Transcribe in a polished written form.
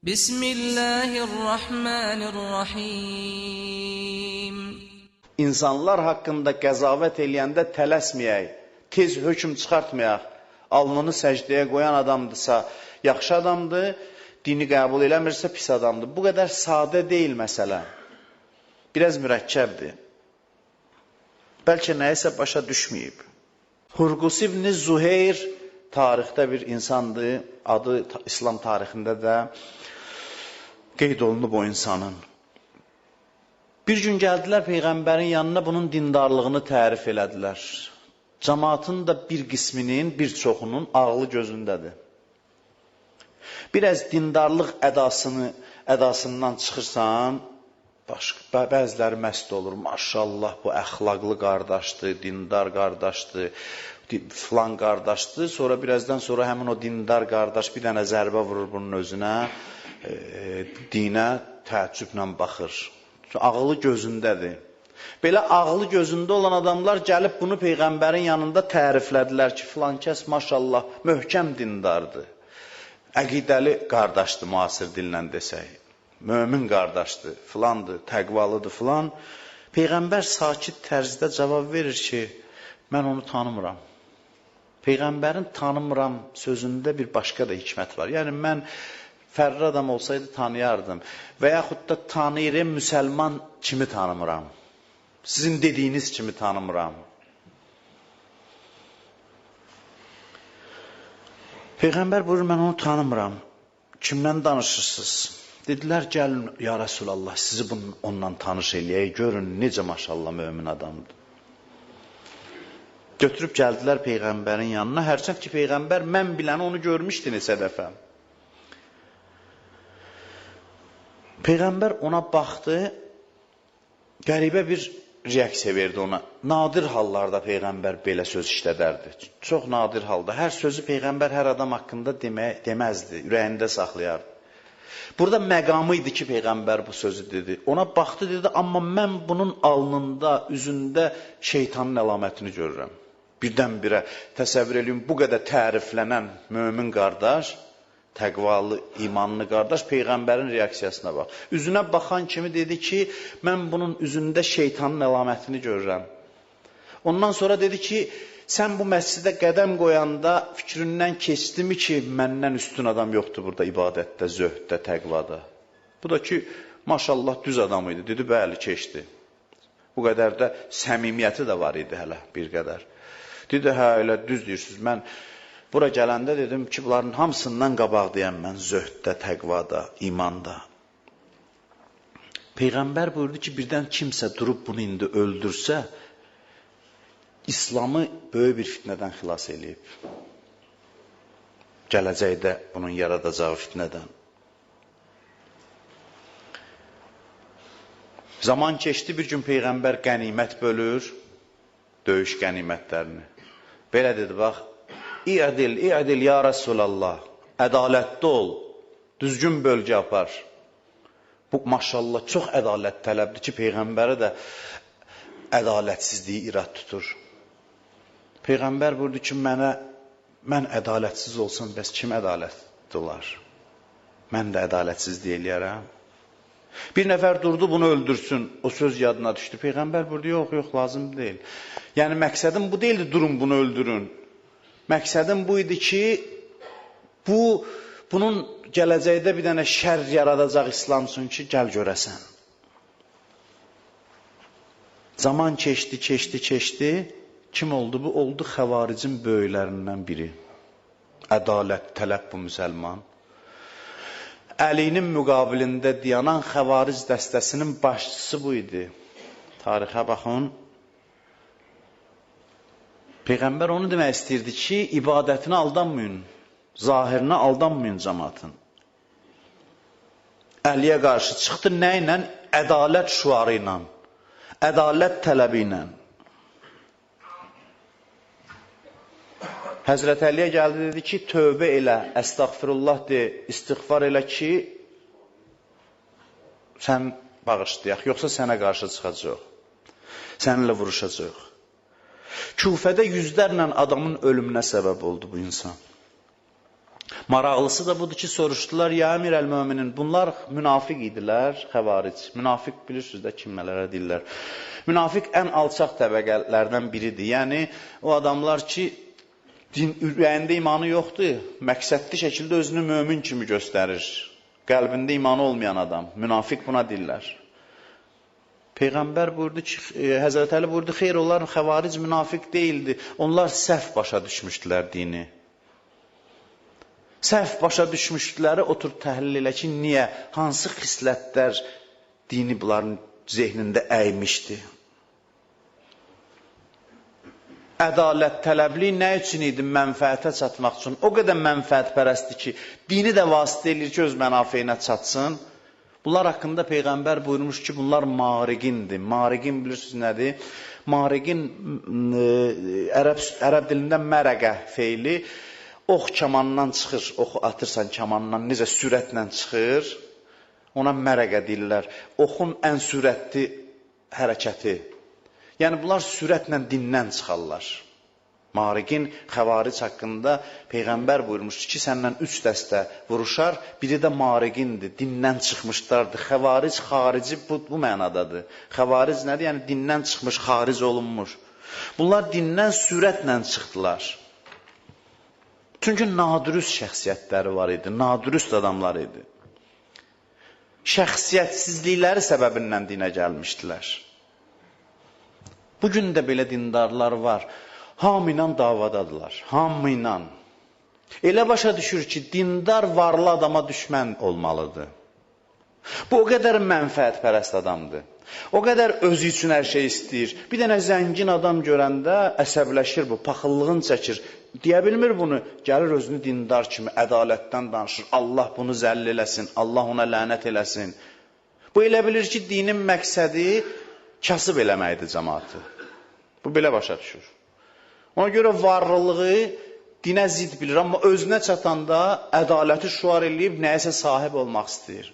Bismillahirrahmanirrahim. İnsanlar haqqında qəzavət eləyəndə tələsməyək, tez hökm çıxartmayaq. Alnını səcdəyə qoyan adamdırsa, yaxşı adamdır, dini qəbul eləmirsə, pis adamdır. Bu qədər sadə deyil məsələ. Biraz mürəkkəbdir. Bəlkə nəyisə başa düşməyib. Hurqus ibn Zuheyr tarixdə bir insandır, adı İslam tarixində də qeyd olunub o insanın. Bir gün gəldilər Peyğəmbərin yanına, bunun dindarlığını tərif elədilər. Cəmaatın da bir qisminin, bir çoxunun ağlı gözündədir. Biraz dindarlıq ədasından çıxırsan, bəziləri məst olur. Maşallah, bu əxlaqlı qardaşdır, dindar qardaşdır, filan qardaşdır. Sonra birazdan sonra həmin o dindar qardaş bir dənə zərbə vurur bunun özünə, dinə təəccüblə baxır. Ağlı gözündədir. Belə ağlı gözündə olan adamlar gəlib bunu Peyğəmbərin yanında təriflədilər ki, filan kəs maşallah möhkəm dindardır. Əqidəli qardaşdır, müasir dillə desək. Mömin qardaşdır, filandır, təqvalıdır, filan. Peyğəmbər sakit tərzdə cavab verir ki, mən onu tanımıram. Peyğəmbərin tanımıram sözündə bir başqa da hikmət var. Yəni, mən fərri adam olsaydı tanıyardım. Və yaxud da tanıyırım, müsəlman kimi tanımıram. Sizin dediyiniz kimi tanımıram. Peyğəmbər buyurur, mən onu tanımıram. Kimdən danışırsınız? Dedilər, gəlin, ya Rasulallah, sizi onunla tanış eləyək, görün, necə maşallah mömin adamdır. Götürüb gəldilər Peyğəmbərin yanına, hərçənd ki, Peyğəmbər mən biləni onu görmüşdü neçə dəfə. Peyğəmbər ona baxdı, qəribə bir reaksiya verdi ona. Nadir hallarda Peyğəmbər belə söz işlədərdi. Çox nadir halda. Hər sözü Peyğəmbər hər adam haqqında deməzdi, ürəyində saxlayardı. Burada məqamı idi ki, Peyğəmbər bu sözü dedi. Ona baxdı, dedi, amma mən bunun alnında, üzündə şeytanın əlamətini görürəm. Birdən-birə təsəvvür edin, bu qədər təriflənən mömin qardaş, təqvalı, imanlı qardaş Peyğəmbərin reaksiyasına bax. Üzünə baxan kimi dedi ki, mən bunun üzündə şeytanın əlamətini görürəm. Ondan sonra dedi ki, sən bu məscidə qədəm qoyanda fikrindən keçdimi ki, məndən üstün adam yoxdur burada ibadətdə, zöhddə, təqvada. Bu da ki, maşallah düz adam idi. Dedi, bəli, keçdi. Bu qədər də səmimiyyəti də var idi hələ bir qədər. Dedi, hə, elə düz deyirsiniz. Mən bura gələndə dedim ki, bunların hamısından qabaqdayam mən zöhddə, təqvada, imanda. Peyğəmbər buyurdu ki, birdən kimsə durub bunu indi öldürsə, İslamı böyük bir fitnədən xilas eləyib. Gələcəkdə bunun yaradacağı fitnədən. Zaman keçdi, bir gün Peyğəmbər qənimət bölür, döyüş qənimətlərini. Belə dedi, bax, İ'dil ya Rasulallah, ədalətli ol, düzgün bölgə apar. Bu, maşallah, çox ədalət tələbdir ki, Peyğəmbəri də ədalətsizliyi irad tutur. Peyğəmbər buyurdu ki, mən ədalətsiz olsam, bəs kim ədalətli olar? Mən də ədalətsizlik eləyərəm. Bir nəfər durdu, bunu öldürsün, o söz yadına düşdü. Peyğəmbər buyurdu, yox, lazım deyil. Yəni, məqsədim bu deyildi, durun, bunu öldürün. Məqsədim bu idi ki, bunun gələcəkdə bir dənə şər yaradacaq İslam üçün ki, gəl görəsən. Zaman keçdi. Kim oldu bu? Oldu xəvaricin böyüklərindən biri. Ədalət, tələb bu müsəlman. Əlinin müqabilində dayanan xəvaric dəstəsinin başçısı bu idi. Tarixə baxın. Peyğəmbər onu demək istəyirdi ki, ibadətinə aldanmayın, zahirinə aldanmayın cəmaatın. Əliyə qarşı çıxdı nə ilə? Ədalət şüarı ilə, ədalət tələbi ilə. Həzrət Əliyə gəldi, dedi ki, tövbə elə, əstəğfirullah de, istiğfar elə ki, sən bağışlayaq, yoxsa sənə qarşı çıxacaq, səninlə vuruşacaq. Küfədə yüzlərlə adamın ölümünə səbəb oldu bu insan. Maraqlısı da budur ki, soruşdular, ya Əmir əl-Möminin, bunlar münafiq idilər, xəvaric. Münafiq bilirsiniz də kimmələrə deyirlər. Münafiq ən alçaq təbəqələrdən biridir. Yəni, o adamlar ki, ürəyində imanı yoxdur, məqsədli şəkildə özünü mömin kimi göstərir. Qəlbində imanı olmayan adam, münafiq buna deyirlər. Peyğəmbər buyurdu ki, Həzrət Əli buyurdu, xeyr, onlar xəvaric münafiq deyildi. Onlar səhv başa düşmüşdülər dini. Səhv başa düşmüşdüləri otur təhlil elə ki, niyə, hansı xislətlər dini bunların zehnində əymişdi? Ədalət tələbli nə üçün idi? Mənfəətə çatmaq üçün. O qədər mənfəətpərəstdir ki, dini də vasitə eləyir ki, öz mənafeyinə çatsın. Bunlar haqqında Peyğəmbər buyurmuş ki, bunlar mariqindir. Mariqin bilirsiniz nədir? Mariqin ərəb dilində mərəqə feili, ox kamandan çıxır, oxu atırsan kamandan, necə sürətlə çıxır, ona mərəqə deyirlər. Oxun ən sürətli hərəkəti. Yəni, bunlar sürətlə dindən çıxarlar. Mariqin, xəvaric haqqında Peyğəmbər buyurmuşdur ki, səndən 3 dəstə vuruşar, biri də mariqindir, dindən çıxmışlardır. Xəvaric, xarici bu mənadadır. Xəvaric nədir? Yəni, dindən çıxmış, xaric olunmuş. Bunlar dindən sürətlə çıxdılar. Çünki nadürüst şəxsiyyətləri var idi, nadürüst adamlar idi. Şəxsiyyətsizlikləri səbəbindən dinə gəlmişdilər. Bugün də belə dindarlar var. Hamı ilə davadadılar, hamı ilə. Elə başa düşür ki, dindar varlı adama düşmən olmalıdır. Bu o qədər mənfəətpərəst adamdır. O qədər özü üçün hər şey istəyir. Bir dənə zəngin adam görəndə əsəbləşir bu, paxıllığını çəkir. Deyə bilmir bunu, gəlir özünü dindar kimi, ədalətdən danışır. Allah bunu zəll eləsin, Allah ona lənət eləsin. Bu elə bilir ki, dinin məqsədi kasıb eləməkdir cəmaatı. Bu belə başa düşür. Ona görə varlılığı dinə zid bilir, amma özünə çatanda ədaləti şüar eləyib nəyəsə sahib olmaq istəyir.